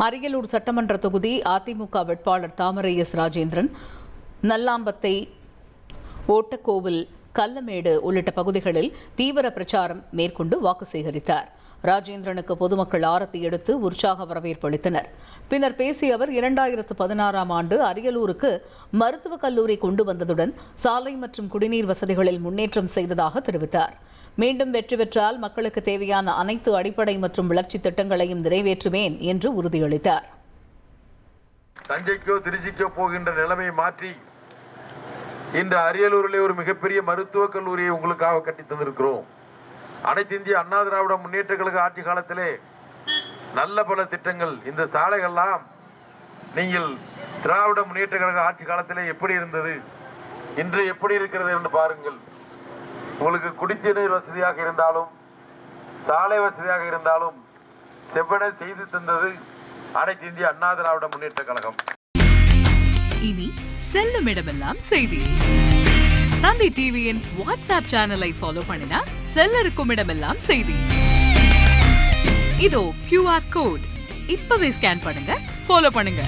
அரியலூர் சட்டமன்ற தொகுதி அதிமுக வேட்பாளர் தாமரை எஸ் ராஜேந்திரன் நல்லாம்பத்தை, ஓட்டக்கோவில், கல்லமேடு உள்ளிட்ட பகுதிகளில் தீவிர பிரச்சாரம் மேற்கொண்டு வாக்கு சேகரித்தார். ராஜேந்திரனுக்கு பொதுமக்கள் ஆரத்தி எடுத்து உற்சாக வரவேற்பு அளித்தனர். பின்னர் பேசிய அவர் 2016ஆம் ஆண்டு அரியலூருக்கு மருத்துவக் கல்லூரி கொண்டு வந்ததுடன் சாலை மற்றும் குடிநீர் வசதிகளில் முன்னேற்றம் செய்ததாக தெரிவித்தார். மீண்டும் வெற்றி பெற்றால் மக்களுக்கு தேவையான அனைத்து அடிப்படை மற்றும் வளர்ச்சி திட்டங்களையும் நிறைவேற்றுவேன் என்று உறுதியளித்தார். தஞ்சைக்கோ திருச்சிக்கோ போகின்ற நிலைமையை மாற்றி இன்று அரியலூரிலே ஒரு மிகப்பெரிய மருத்துவக் கல்லூரியை உங்களுக்காக கட்டி தந்திருக்கிறோம். அனைத்து இந்திய அண்ணா திராவிட முன்னேற்ற கழக ஆட்சி காலத்திலே நல்ல பல திட்டங்கள், இந்த சாலைகள்லாம் நீங்கள் திராவிட முன்னேற்ற கழக ஆட்சி காலத்திலே எப்படி இருந்தது, இன்று எப்படி இருக்கிறது என்று பாருங்கள். உங்களுக்கு குடிநீர் வசதியாக இருந்தாலும் சாலை வசதியாக இருந்தாலும் செவ்வன செய்து தந்தது அனைத்து இந்திய அண்ணா திராவிட முன்னேற்ற கழகம். இனி செல்லும் இடமெல்லாம் செய்தி. தந்தை டிவியின் வாட்ஸ்அப் சேனலை ஃபாலோ பண்ணினா செல்ல இருக்கும் இடமெல்லாம் செய்தி. இதோ QR கோட், இப்பவே ஸ்கேன் பண்ணுங்க, ஃபாலோ பண்ணுங்க.